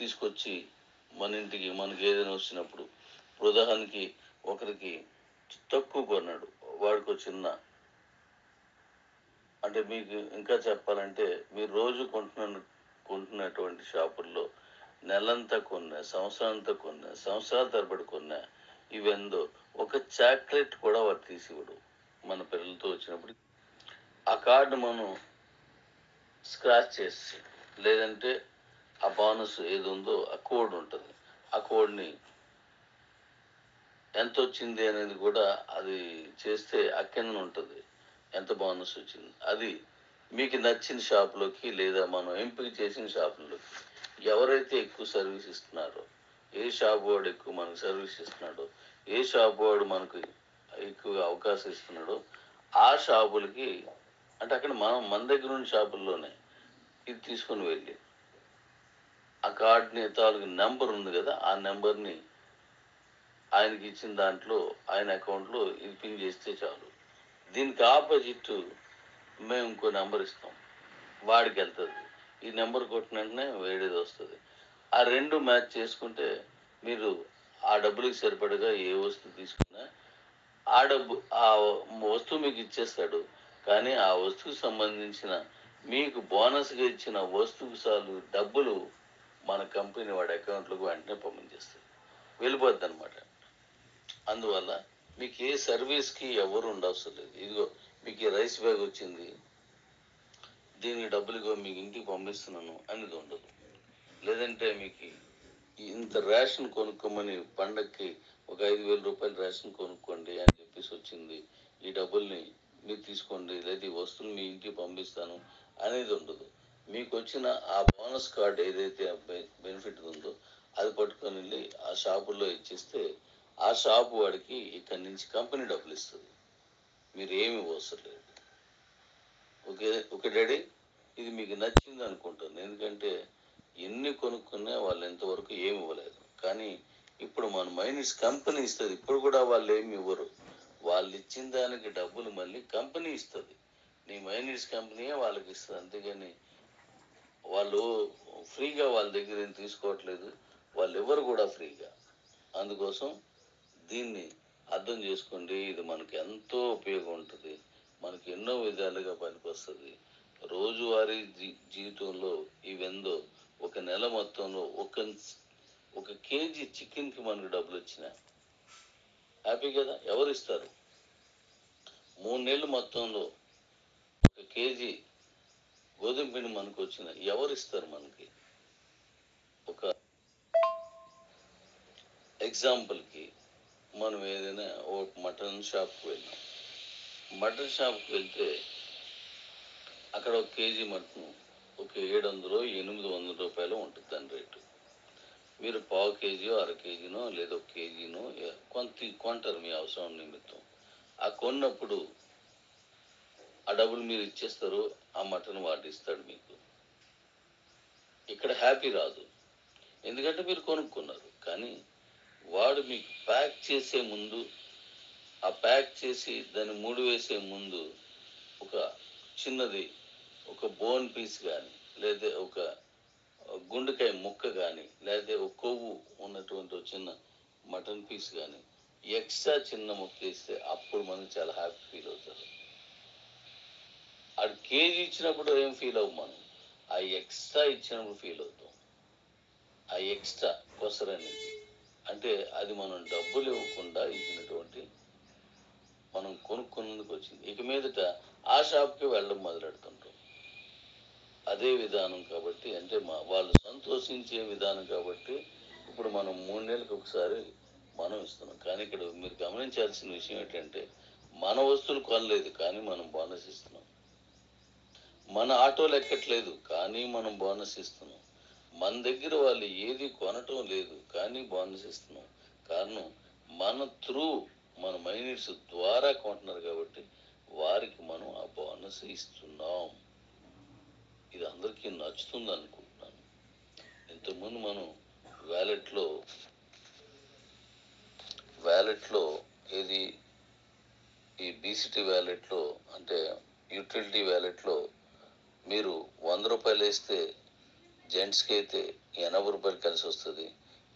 తీసుకొచ్చి మన ఇంటికి మనకి ఏదైనా వచ్చినప్పుడు, ఉదాహరణకి ఒకరికి తక్కువ కొన్నాడు, వాడికి చిన్న, అంటే మీకు ఇంకా చెప్పాలంటే మీరు రోజు కొంటున్నటువంటి షాపుల్లో నెలంతా కొన్నా, సంవత్సరాంతా కొన్నా, సంవత్సరాల తరబడి కొన్నా, ఇవెందో ఒక చాక్లెట్ కూడా వాడు తీసివ్వడు. మన పిల్లలతో వచ్చినప్పుడు ఆ కార్డు మనం స్క్రాచ్ చేసి, లేదంటే ఆ బోనస్ ఏది ఉందో ఆ కోడ్ ఉంటుంది, ఆ కోడ్ని ఎంత వచ్చింది అనేది కూడా అది చేస్తే ఆ కింద ఉంటుంది ఎంత బోనస్ వచ్చింది. అది మీకు నచ్చిన షాపులోకి లేదా మనం ఎంపిక చేసిన షాపుల్లోకి ఎవరైతే ఎక్కువ సర్వీస్ ఇస్తున్నారో, ఏ షాప్ వాడు ఎక్కువ మనకు సర్వీస్ ఇస్తున్నాడో, ఏ షాప్ వాడు మనకు ఎక్కువగా అవకాశం ఇస్తున్నాడో ఆ షాపులకి, అంటే అక్కడ మన దగ్గర ఉన్న షాపుల్లోనే ఇది తీసుకొని వెళ్ళి ఆ కార్డుని తాలూకు నెంబర్ ఉంది కదా, ఆ నెంబర్ని ఆయనకి ఇచ్చిన దాంట్లో ఆయన అకౌంట్లో ఇది పిన్ చేస్తే చాలు. దీనికి ఆపోజిట్ మేము ఇంకో నెంబర్ ఇస్తాం, వాడికి వెళ్తుంది. ఈ నెంబర్ కొట్టిన వెంటనే వేడేది వస్తుంది. ఆ రెండు మ్యాచ్ చేసుకుంటే మీరు ఆ డబ్బులకి సరిపడగా ఏ వస్తువు తీసుకున్నా ఆ వస్తువు మీకు ఇచ్చేస్తాడు. కానీ ఆ వస్తువుకి సంబంధించిన మీకు బోనస్గా ఇచ్చిన వస్తువుకు సార్లు డబ్బులు మన కంపెనీ వాడి అకౌంట్లోకి వెంటనే పంపించేస్తుంది, వెళ్ళిపోద్ది అనమాట. అందువల్ల మీకు ఏ సర్వీస్కి ఎవరు ఉండవసరం లేదు. ఇదిగో మీకు ఈ రైస్ బ్యాగ్ వచ్చింది, దీనికి డబ్బులుగా మీకు ఇంటికి పంపిస్తున్నాను అనేది ఉండదు. లేదంటే మీకు ఇంత రేషన్ కొనుక్కోమని పండక్కి ఒక 5,000 రూపాయలు రేషన్ కొనుక్కోండి అని చెప్పేసి వచ్చింది, ఈ డబ్బుల్ని మీరు తీసుకోండి, లేదా ఈ వస్తువులు మీ ఇంటికి పంపిస్తాను అనేది ఉండదు. మీకు వచ్చిన ఆ బోనస్ కార్డు ఏదైతే బెనిఫిట్ ఉందో అది పట్టుకొని వెళ్ళి ఆ షాపుల్లో ఇచ్చేస్తే ఆ షాపు వాడికి ఇక్కడి నుంచి కంపెనీ డబ్బులు ఇస్తుంది, మీరు ఏమి అవసరం లేదు. ఓకే డాడీ, ఇది మీకు నచ్చింది అనుకుంటాను. ఎందుకంటే ఎన్ని కొనుక్కున్నా వాళ్ళు ఎంతవరకు ఏమి ఇవ్వలేదు. కానీ ఇప్పుడు మన మైనిస్ కంపెనీ ఇస్తుంది, ఇప్పుడు కూడా వాళ్ళు ఏమి ఇవ్వరు. వాళ్ళు ఇచ్చిన దానికి డబ్బులు మళ్ళీ కంపెనీ ఇస్తుంది, నీ మైనిస్ కంపెనీయే వాళ్ళకి ఇస్తుంది. అంతేగాని వాళ్ళు ఫ్రీగా వాళ్ళ దగ్గర ఏం తీసుకోవట్లేదు, వాళ్ళు ఎవరు కూడా ఫ్రీగా. అందుకోసం దీన్ని అర్థం చేసుకోండి. ఇది మనకి ఎంతో ఉపయోగం ఉంటుంది, మనకి ఎన్నో విధాలుగా పనికొస్తుంది. రోజువారీ జీవితంలో ఇవెందో ఒక నెల మొత్తంలో ఒక కేజీ చికెన్కి మనకు డబ్బులు వచ్చినా హ్యాపీ కదా. ఎవరు ఇస్తారు? 3 నెలల మొత్తంలో ఒక కేజీ గోధుమ పిండి మనకు వచ్చిన ఎవరు ఇస్తారు మనకి? ఒక ఎగ్జాంపుల్కి మనం ఏదైనా ఓ మటన్ షాప్కి వెళ్ళాం. మటన్ షాప్కి వెళ్తే అక్కడ ఒక కేజీ మటన్ ఒక 700-800 రూపాయలు ఉంటుంది దాని రేటు. మీరు పావు కేజీయో అర కేజీనో లేదా ఒక కేజీనో కొంటారు మీ అవసరం నిమిత్తం. ఆ కొన్నప్పుడు ఆ డబ్బులు మీరు ఇచ్చేస్తారు, ఆ మటన్ వాడు ఇస్తాడు మీకు. ఇక్కడ హ్యాపీ రాదు, ఎందుకంటే మీరు కొనుక్కున్నారు. కానీ వాడు మీకు ప్యాక్ చేసే ముందు, ఆ ప్యాక్ చేసి దాన్ని మూడు వేసే ముందు ఒక చిన్నది, ఒక బోన్ పీస్ కానీ, లేదా ఒక గుండెకాయ ముక్క కానీ, లేదా ఒక కొవ్వు ఉన్నటువంటి ఒక చిన్న మటన్ పీస్ కానీ ఎక్స్ట్రా చిన్న ముక్క వేస్తే అప్పుడు మనం చాలా హ్యాపీ ఫీల్ అవుతారు. అది కేజీ ఇచ్చినప్పుడు ఏం ఫీల్ అవ్వం మనం, ఆ ఎక్స్ట్రా ఇచ్చినప్పుడు ఫీల్ అవుతాం. ఆ ఎక్స్ట్రా కొసరని అంటే అది మనం డబ్బులు ఇవ్వకుండా ఇచ్చినటువంటి, మనం కొనుక్కున్నందుకు వచ్చింది. ఇక మీదట ఆ షాప్కి వెళ్ళడం మొదలెడుతుంటాం. అదే విధానం కాబట్టి, అంటే వాళ్ళు సంతోషించే విధానం కాబట్టి ఇప్పుడు మనం 3 నెలలకు ఒకసారి మనం ఇస్తున్నాం. కానీ ఇక్కడ మీరు గమనించాల్సిన విషయం ఏంటంటే మన వస్తువులు కొనలేదు కానీ మనం బోనస్ ఇస్తున్నాం. మన ఆటోలు ఎక్కట్లేదు కానీ మనం బోనస్ ఇస్తున్నాం. మన దగ్గర వాళ్ళు ఏది కొనటం లేదు కానీ బోనస్ ఇస్తున్నాం. కారణం మన మైనిట్స్ ద్వారా కొంటున్నారు కాబట్టి వారికి మనం ఆ బోనస్ ఇస్తున్నాం. ఇది అందరికీ నచ్చుతుంది అనుకుంటున్నాను. ఇంతకుముందు మనం వ్యాలెట్లో ఏది ఈ డీసీటీ వ్యాలెట్లో, అంటే యూటిలిటీ వ్యాలెట్లో మీరు 100 రూపాయలు వేస్తే జెంట్స్కి అయితే రూపాయలు కలిసి వస్తుంది.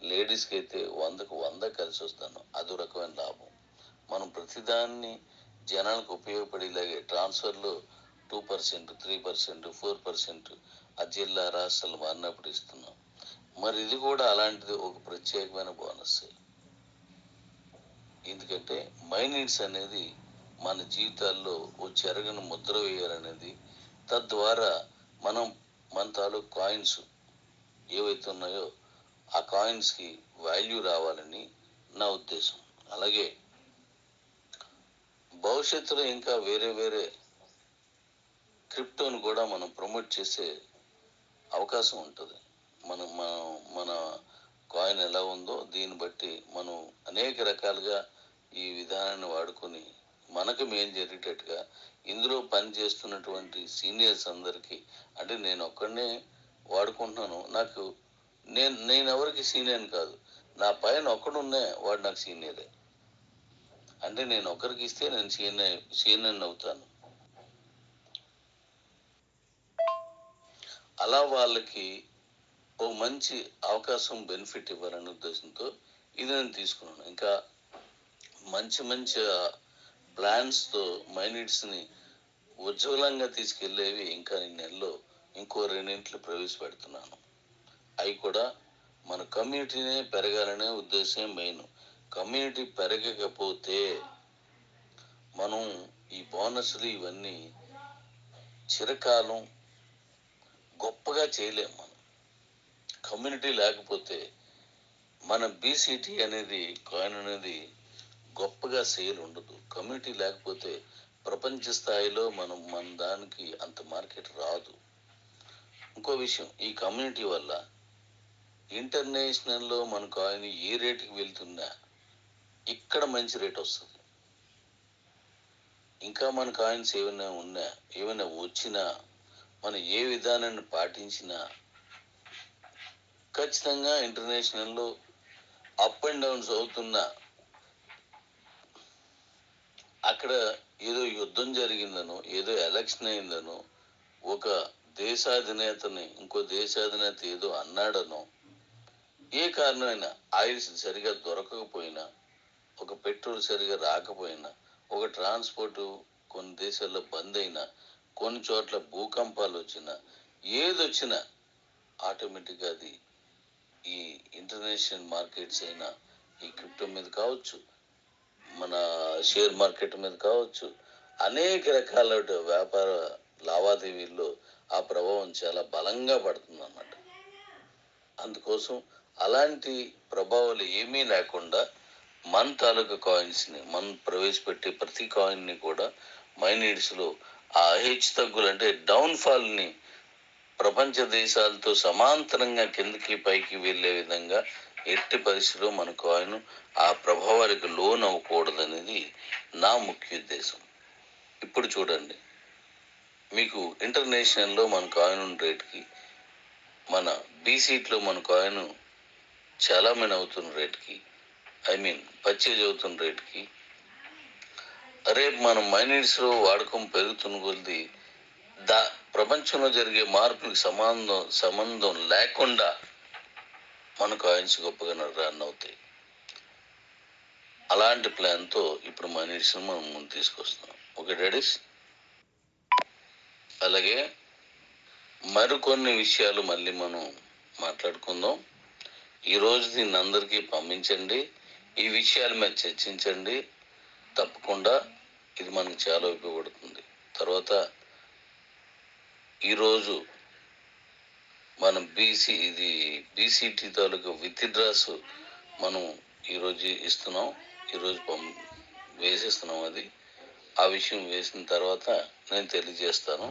లేడీస్కి అయితే 100కు 100 కలిసి వస్తాను. అదో రకమైన లాభం. మనం ప్రతిదాన్ని జనాలకు ఉపయోగపడేలాగే ట్రాన్స్ఫర్లో 2%, 3%, 4% ఆ జిల్లా రాష్ట్రాలు మారినప్పుడు ఇస్తున్నాం. మరి ఇది కూడా అలాంటిది ఒక ప్రత్యేకమైన బోనస్. ఎందుకంటే మైనీడ్స్ అనేది మన జీవితాల్లో ఓ చెరగని ముద్ర వేయాలనేది, తద్వారా మనం మన తాలూకు కాయిన్స్ ఏవైతే ఉన్నాయో ఆ కాయిన్స్కి వాల్యూ రావాలని నా ఉద్దేశం. అలాగే భవిష్యత్తులో ఇంకా వేరే వేరే క్రిప్టోను కూడా మనం ప్రమోట్ చేసే అవకాశం ఉంటుంది. మనం మన కాయిన్ ఎలా ఉందో దీన్ని బట్టి మనం అనేక రకాలుగా ఈ విధానాన్ని వాడుకొని మనకు మేలు జరిగేటట్టుగా ఇందులో పని చేస్తున్నటువంటి సీనియర్స్ అందరికీ, అంటే నేను ఒక్కడనే వాడుకుంటున్నాను, నాకు నేను ఎవరికి సీనియర్ కాదు, నా పైన ఒక్కడున్నా వాడు నాకు సీనియరే. అంటే నేను ఒకరికి ఇస్తే నేను సీనియర్ అవుతాను. అలా వాళ్ళకి ఓ మంచి అవకాశం, బెనిఫిట్ ఇవ్వాలనే ఉద్దేశంతో ఇది నేను తీసుకున్నాను. ఇంకా మంచి మంచి ప్లాన్స్తో మైనీడ్స్ని ఉజ్వలంగా తీసుకెళ్లేవి ఇంకా ఈ నెలలో ఇంకో 2 ప్రవేశపెడుతున్నాను. అవి కూడా మన కమ్యూనిటీనే పెరగాలనే ఉద్దేశం మెయిన్. కమ్యూనిటీ పెరగకపోతే మనం ఈ బోనస్లు ఇవన్నీ చిరకాలం గొప్పగా చేయలేము. మనం కమ్యూనిటీ లేకపోతే మన బీసీటీ అనేది కాయిన్ అనేది గొప్పగా సేల్ ఉండదు. కమ్యూనిటీ లేకపోతే ప్రపంచ స్థాయిలో మన దానికి అంత మార్కెట్ రాదు. ఇంకో విషయం, ఈ కమ్యూనిటీ వల్ల ఇంటర్నేషనల్లో మన కాయిన్ ఏ రేటుకి వెళ్తున్నా ఇక్కడ మంచి రేట్ వస్తుంది. ఇంకా మన కాయిన్స్ ఏమైనా వచ్చినా మనం ఏ విధానాన్ని పాటించినా ఖచ్చితంగా ఇంటర్నేషనల్లో అప్ అండ్ డౌన్స్ అవుతున్నా, అక్కడ ఏదో యుద్ధం జరిగిందనో, ఏదో ఎలక్షన్ అయిందనో, ఒక దేశాధినేతని ఇంకో దేశాధినేత ఏదో అన్నాడనో, ఏ కారణమైనా ఆయిల్స్ సరిగా దొరకకపోయినా, ఒక పెట్రోల్ సరిగా రాకపోయినా, ఒక ట్రాన్స్పోర్ట్ కొన్ని దేశాల్లో బంద్ అయినా, కొన్ని చోట్ల భూకంపాలు వచ్చినా, ఏదొచ్చినా ఆటోమేటిక్గా అది ఈ ఇంటర్నేషనల్ మార్కెట్స్ అయినా ఈ క్రిప్టో మీద కావచ్చు, మన షేర్ మార్కెట్ మీద కావచ్చు, అనేక రకాల వ్యాపార లావాదేవీల్లో ఆ ప్రభావం చాలా బలంగా పడుతుంది అన్నమాట. అందుకోసం అలాంటి ప్రభావాలు ఏమీ లేకుండా మన తాలూకా కాయిన్స్ని మనం ప్రవేశపెట్టే ప్రతి కాయిన్ని కూడా మైనీడ్స్లో ఆ హెచ్చు తగ్గులు అంటే డౌన్ఫాల్ని ప్రపంచ దేశాలతో సమాంతరంగా కిందకి పైకి వెళ్ళే విధంగా ఎట్టి పరిస్థితిలో మన కాయిన్ ఆ ప్రభావాలకు లోన్ అవ్వకూడదనేది నా ముఖ్య ఉద్దేశం. ఇప్పుడు చూడండి, మీకు ఇంటర్నేషనల్లో మన కాయిన్ రేట్కి, మన బీసీట్లో మన కాయిన్ చాలామంది అవుతున్న రేట్కి, పర్చేజ్ అవుతున్న రేట్కి, రేపు మనం మైనీడ్స్లో వాడకం పెరుగుతున్న కొద్ది ప్రపంచంలో జరిగే మార్పులకు సంబంధం లేకుండా మన కాయిన్స్ గొప్పగా రన్ అవుతాయి. అలాంటి ప్లాన్తో ఇప్పుడు మైనీడ్స్ని మనం ముందు తీసుకొస్తున్నాం. ఓకే డాడీస్. అలాగే మరికొన్ని విషయాలు మళ్ళీ మనం మాట్లాడుకుందాం. ఈరోజు దీన్ని అందరికీ పంపించండి, ఈ విషయాల మీద చర్చించండి. తప్పకుండా ఇది మనకు చాలా ఉపయోగపడుతుంది. తర్వాత ఈరోజు మనం బీసీటీ తాలూకు విత్డ్రాస్ మనం ఈరోజు ఇస్తున్నాం. ఈరోజు వేసేస్తున్నాం. అది ఆ విషయం వేసిన తర్వాత నేను తెలియజేస్తాను.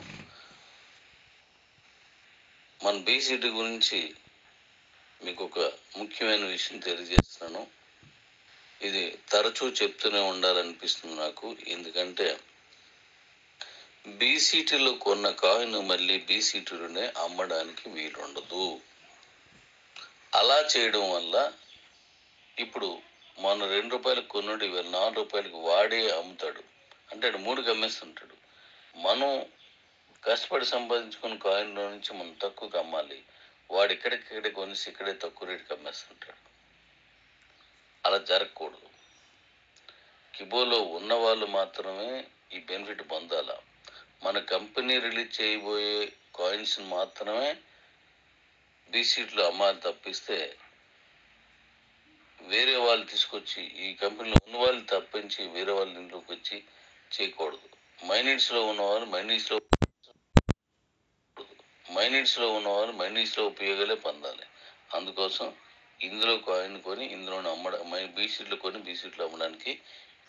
మన బీసీటీ గురించి మీకు ఒక ముఖ్యమైన విషయం తెలియజేస్తున్నాను. ఇది తరచూ చెప్తూనే ఉండాలనిపిస్తుంది నాకు. ఎందుకంటే బీసీటీలో కొన్న కాయిన్ మళ్ళీ బీసీటీలోనే అమ్మడానికి వీలుండదు. అలా చేయడం వల్ల ఇప్పుడు మన ₹2 కొనుడు ఇవాళ ₹4 వాడే అమ్ముతాడు. అంటే 3కి అమ్మేస్తుంటాడు. మనం కష్టపడి సంపాదించుకున్న కాయిన్లో నుంచి మనం తక్కువకి అమ్మాలి. వాడు ఇక్కడికిక్కడే కొనేసి ఇక్కడే తక్కువ రేటుకి అమ్మేస్తుంటాడు. అలా జరగకూడదు. కిబోలో ఉన్న వాళ్ళు మాత్రమే ఈ బెనిఫిట్ పొందాల. మన కంపెనీ రిలీజ్ చేయబోయే కాయిన్స్ మాత్రమే బీసీట్లో అమ్మాలి తప్పిస్తే వేరే వాళ్ళు తీసుకొచ్చి ఈ కంపెనీలో ఉన్న వాళ్ళు తప్పించి వేరే వాళ్ళ ఇంట్లోకి వచ్చి చేయకూడదు. మైనిట్స్లో ఉన్నవాళ్ళు మైనిట్స్లో ఉపయోగాలే పొందాలి. అందుకోసం ఇందులో కాయిన్ కొని ఇందులోనే అమ్మడం, బీసీట్లో కొని బీసీట్లో అమ్మడానికి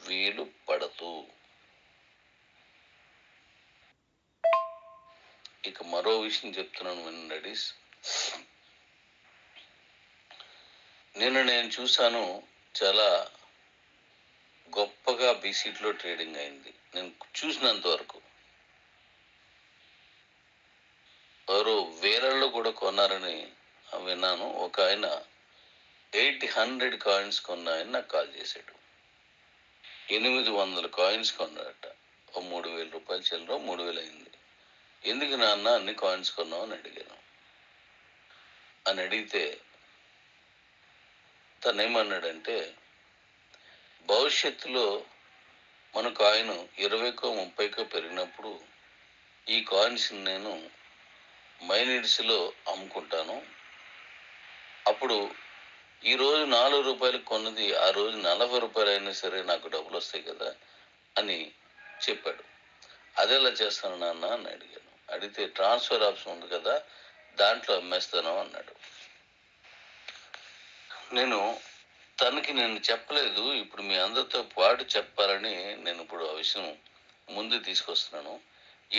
వీలు పడదు. ఇక మరో విషయం చెప్తున్నాను వినండి. నిన్న నేను చూశాను, చాలా గొప్పగా బీసీట్లో ట్రేడింగ్ అయింది. నేను చూసినంత వరకు ఎవరు వేలల్లో కూడా కొన్నారని విన్నాను. ఒక ఆయన 800 కాయిన్స్ కొన్న ఆయన నాకు కాల్ చేశాడు. 800 కాయిన్స్ కొన్నాడట. ఓ 3,000 రూపాయలు చిల్లర, 3,000 అయింది. ఎందుకు నాన్న అన్ని కాయిన్స్ కొన్నావు అని అడిగాను. అని అడిగితే తను ఏమన్నాడంటే, భవిష్యత్తులో మన కాయిన్ 20కో 30కో పెరిగినప్పుడు ఈ కాయిన్స్ నేను మైనిడ్స్లో అమ్ముకుంటాను. అప్పుడు ఈరోజు 4 రూపాయలకు కొన్నది ఆ రోజు 40 రూపాయలు అయినా సరే నాకు డబ్బులు వస్తాయి కదా అని చెప్పాడు. అదెలా చేస్తాను నాన్న అని అడిగాను. అడిగితే ట్రాన్స్ఫర్ ఆప్షన్ ఉంది కదా, దాంట్లో అమ్మేస్తాను అన్నాడు. నేను చెప్పలేదు, ఇప్పుడు మీ అందరితో పాటు చెప్పాలని నేను ఇప్పుడు ఆ విషయం ముందు తీసుకొస్తున్నాను.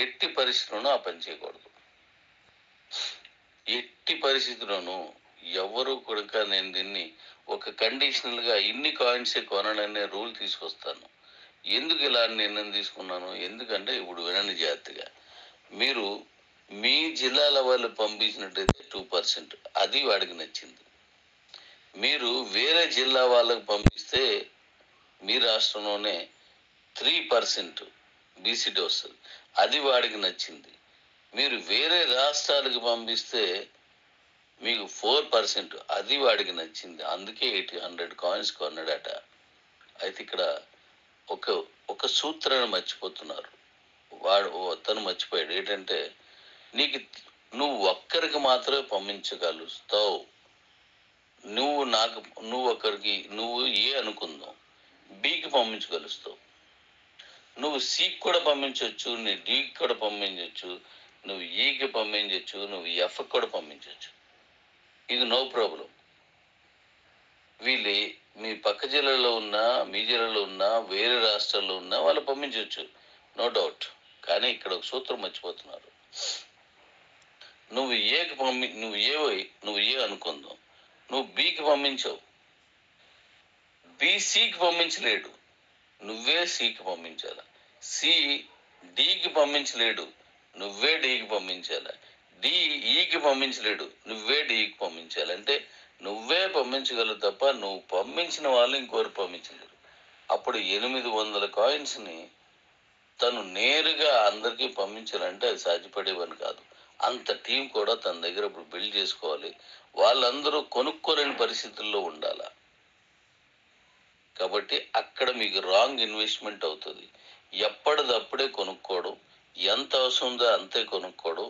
ఎట్టి పరిస్థితుల్లోనూ ఆ పని చేయకూడదు. ఎట్టి పరిస్థితుల్లోనూ ఎవరు కూడా నేను దీన్ని ఒక కండిషనల్గా ఇన్ని కాయిన్సే కొనాలనే రూల్ తీసుకొస్తాను. ఎందుకు ఇలా నిర్ణయం తీసుకున్నాను? ఎందుకంటే ఇప్పుడు వినండి జాగ్రత్తగా. మీరు మీ జిల్లాల వాళ్ళు పంపించినట్టయితే 2%, అది వాడికి నచ్చింది. మీరు వేరే జిల్లా వాళ్ళకు పంపిస్తే మీ రాష్ట్రంలోనే 3% బీసీటీ వస్తుంది, అది వాడికి నచ్చింది. మీరు వేరే రాష్ట్రాలకు పంపిస్తే మీకు 4%, అది వాడికి నచ్చింది. అందుకే 800 కాయిన్స్ కొన్నాడట. అయితే ఇక్కడ ఒక సూత్రాన్ని మర్చిపోతున్నారు. తను మర్చిపోయాడు. ఏంటంటే, నువ్వు ఒక్కరికి మాత్రమే పంపించగలుగుతావు. నువ్వు ఏ అనుకుందాం, బికి పంపించగలుగుతావు. నువ్వు సికి కూడా పంపించవచ్చు, నీ డికి కూడా పంపించవచ్చు, నువ్వు ఈకి పంపించవచ్చు, నువ్వు ఎఫ్కి కూడా పంపించవచ్చు. ఇది నో ప్రాబ్లం. వీళ్ళు మీ పక్క జిల్లాలో ఉన్నా, మీ జిల్లాలో ఉన్నా, వేరే రాష్ట్రాల్లో ఉన్నా వాళ్ళు పంపించవచ్చు, నో డౌట్. కానీ ఇక్కడ ఒక సూత్రం మర్చిపోతున్నారు. నువ్వు ఏ అనుకుందాం, నువ్వు బికి పంపించావు, బి సికి పంపించలేడు, నువ్వే సికి పంపించాల. సి డికి పంపించలేడు, నువ్వే డికి పంపించాల. డి ఈకి పంపించలేడు, నువ్వే డికి పంపించాలి. అంటే నువ్వే పంపించగలవు తప్ప నువ్వు పంపించిన వాళ్ళు ఇంకోరు పంపించలేరు. అప్పుడు 800 కాయిన్స్ని తను నేరుగా అందరికీ పంపించాలంటే అది సాధ్యపడేవని కాదు. అంత టీం కూడా తన దగ్గర ఇప్పుడు బిల్డ్ చేసుకోవాలి. వాళ్ళందరూ కొనుక్కోలేని పరిస్థితుల్లో ఉండాల. కాబట్టి అక్కడ మీకు రాంగ్ ఇన్వెస్ట్మెంట్ అవుతుంది. ఎప్పటిదప్పుడే కొనుక్కోవడం, ఎంత అవసరం ఉందో అంతే కొనుక్కోవడం,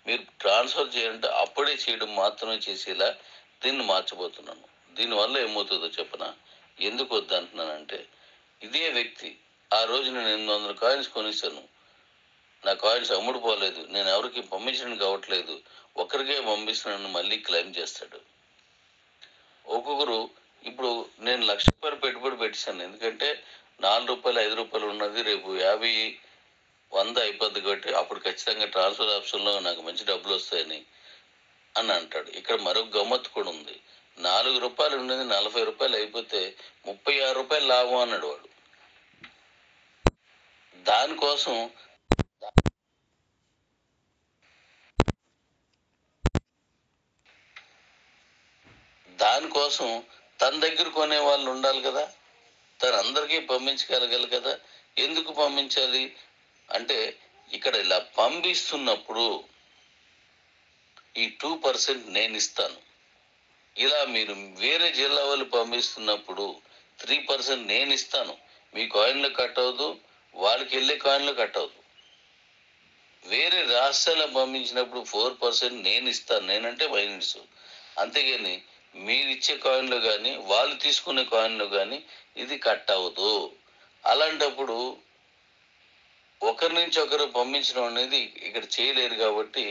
మీరు ట్రాన్స్ఫర్ చేయాలంటే అప్పుడే చేయడం మాత్రమే చేసేలా దీన్ని మార్చబోతున్నాను. దీనివల్ల ఏమవుతుందో చెప్పనా? ఎందుకు వద్దంటున్నానంటే, ఇదే వ్యక్తి ఆ రోజు నేను 800 కాయిన్స్ కొనిస్తాను, నా కాయిన్స్ అమ్ముడుపోలేదు, నేను ఎవరికి పంపించడానికి కావట్లేదు, ఒకరికే పంపిస్తున్నాను మళ్ళీ క్లెయిమ్ చేస్తాడు. ఒక్కొక్కరు ఇప్పుడు నేను ₹1,00,000 పెట్టుబడి పెట్టాను, ఎందుకంటే 4 రూపాయలు 5 రూపాయలు ఉన్నది రేపు 50, 100 అయిపోద్ది కాబట్టి అప్పుడు ఖచ్చితంగా ట్రాన్స్ఫర్ ఆప్షన్లో నాకు మంచి డబ్బులు వస్తాయని అని అంటాడు. ఇక్కడ మరొక గమ్మత్తు కూడా ఉంది. 4 రూపాయలు ఉన్నది 40 రూపాయలు అయిపోతే 36 రూపాయలు లాభం అన్నాడు వాడు. దానికోసం తన దగ్గర కొనే వాళ్ళు ఉండాలి కదా, తను అందరికీ పంపించగలగాలి కదా. ఎందుకు పంపించాలి అంటే, ఇక్కడ ఇలా పంపిస్తున్నప్పుడు ఈ 2% నేను ఇస్తాను. ఇలా మీరు వేరే జిల్లా వాళ్ళు పంపిస్తున్నప్పుడు 3% నేను ఇస్తాను. మీ కాయిన్లో కట్ అవ్వదు, వాళ్ళకి వెళ్ళే కాయిన్లో కట్ అవ్వదు. వేరే రాష్ట్రాలకు పంపించినప్పుడు 4% నేను ఇస్తాను. నేనంటే మైనస్. అంతేగాని మీరు ఇచ్చే కాయిన్లో కానీ వాళ్ళు తీసుకునే కాయిన్లో కానీ ఇది కట్ అవ్వదు. అలాంటప్పుడు ఒకరి నుంచి ఒకరు పంపించడం అనేది ఇక్కడ చేయలేరు. కాబట్టి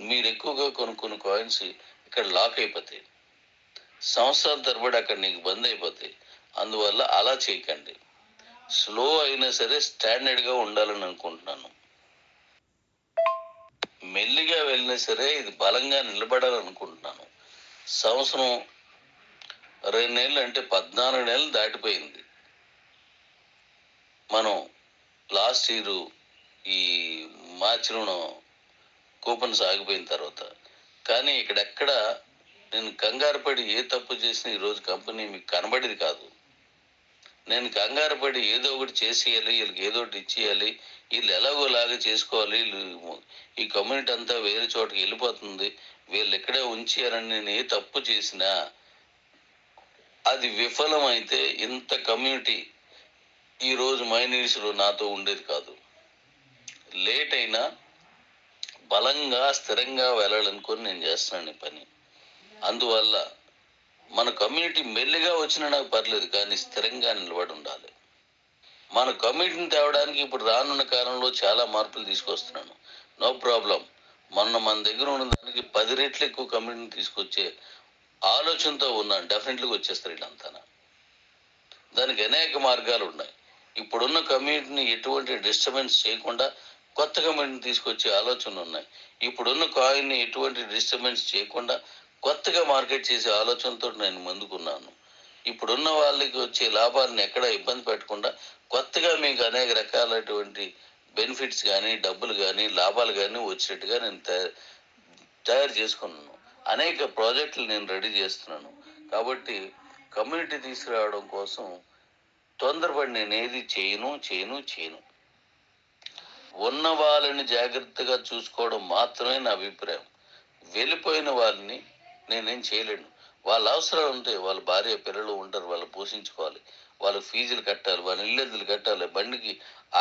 మీరు ఎక్కువగా కొనుక్కున్న కాయిన్స్ ఇక్కడ లాక్ అయిపోతాయి. సంవత్సరాల తరబడి అక్కడ నీకు బంద్ అయిపోతాయి. అందువల్ల అలా చేయకండి. స్లో అయినా సరే స్టాండర్డ్గా ఉండాలని అనుకుంటున్నాను. మెల్లిగా వెళ్ళినా సరే ఇది బలంగా నిలబడాలనుకుంటున్నాను. సంవత్సరం 2 నెలలు అంటే 14 నెలలు దాటిపోయింది. మనం లాస్ట్ ఇయర్ ఈ మార్చిలో కూపన్స్ ఆగిపోయిన తర్వాత. కానీ ఇక్కడెక్కడ నేను కంగారు పడి ఏ తప్పు చేసినా ఈరోజు కంపెనీ మీకు కనబడేది కాదు. నేను కంగారు పడి ఏదో ఒకటి చేసేయాలి, వీళ్ళకి ఏదో ఒకటి ఇచ్చేయాలి, వీళ్ళు ఎలాగోలాగా చేసుకోవాలి, వీళ్ళు ఈ కమ్యూనిటీ అంతా వేరే చోటకి వెళ్ళిపోతుంది, వీళ్ళు ఇక్కడే ఉంచేయాలని నేను ఏ తప్పు చేసినా అది విఫలమైతే ఇంత కమ్యూనిటీ ఈరోజు మైనీస్లో నాతో ఉండేది కాదు. లేట్ అయినా బలంగా స్థిరంగా వెళ్ళాలనుకొని నేను చేస్తున్నాను ఈ పని. అందువల్ల మన కమ్యూనిటీ మెల్లిగా వచ్చినా నాకు పర్లేదు, కానీ స్థిరంగా నిలబడి ఉండాలి. మన కమ్యూనిటీని తేవడానికి ఇప్పుడు రానున్న కాలంలో చాలా మార్పులు తీసుకొస్తున్నాను. No problem. మన దగ్గర ఉన్న దానికి 10 రెట్లు ఎక్కువ కమ్యూనిటీని తీసుకొచ్చే ఆలోచనతో ఉన్నాను. డెఫినెట్గా వచ్చేస్తారు వీళ్ళంతా. దానికి అనేక మార్గాలు ఉన్నాయి. ఇప్పుడున్న కమ్యూనిటీని ఎటువంటి డిస్టర్బెన్స్ చేయకుండా కొత్త కమ్యూనిటీని తీసుకొచ్చే ఆలోచనలు ఉన్నాయి. ఇప్పుడున్న కాయిన్ని ఎటువంటి డిస్టర్బెన్స్ చేయకుండా కొత్తగా మార్కెట్ చేసే ఆలోచనతో నేను ముందుకున్నాను. ఇప్పుడున్న వాళ్ళకి వచ్చే లాభాలను ఎక్కడ ఇబ్బంది పెట్టకుండా కొత్తగా మీకు అనేక రకాలైనటువంటి బెనిఫిట్స్ కానీ, డబ్బులు కానీ, లాభాలు కానీ వచ్చేట్టుగా నేను తయారు చేసుకున్నాను. అనేక ప్రాజెక్టులు నేను రెడీ చేస్తున్నాను. కాబట్టి కమ్యూనిటీ తీసుకురావడం కోసం తొందరపడి నేను ఏది చేయను. ఉన్న వాళ్ళని జాగ్రత్తగా చూసుకోవడం మాత్రమే నా అభిప్రాయం. వెళ్ళిపోయిన వాళ్ళని నేనేం చేయలేను. వాళ్ళ అవసరాలు ఉంటాయి. వాళ్ళ భార్య పిల్లలు ఉంటారు, వాళ్ళు పోషించుకోవాలి, వాళ్ళ ఫీజులు కట్టాలి, వాళ్ళ ఇళ్ళెద్దులు కట్టాలి, బండికి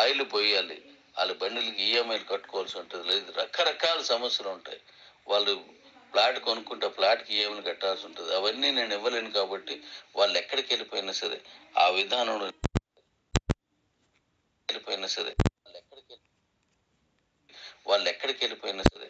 ఆయిల్ పోయాలి, వాళ్ళ బండిలకి ఈఎంఐలు కట్టుకోవాల్సి ఉంటుంది. లేదు, రకరకాల సమస్యలు ఉంటాయి. వాళ్ళు ఫ్లాట్ కొనుక్కుంటే ఫ్లాట్కి ఈఎంఐలు కట్టాల్సి ఉంటుంది. అవన్నీ నేను ఇవ్వలేను. కాబట్టి వాళ్ళు ఎక్కడికి వెళ్ళిపోయినా సరే ఆ విధానంలో వెళ్ళిపోయినా సరే వాళ్ళు ఎక్కడికి వెళ్ళిపోయినా సరే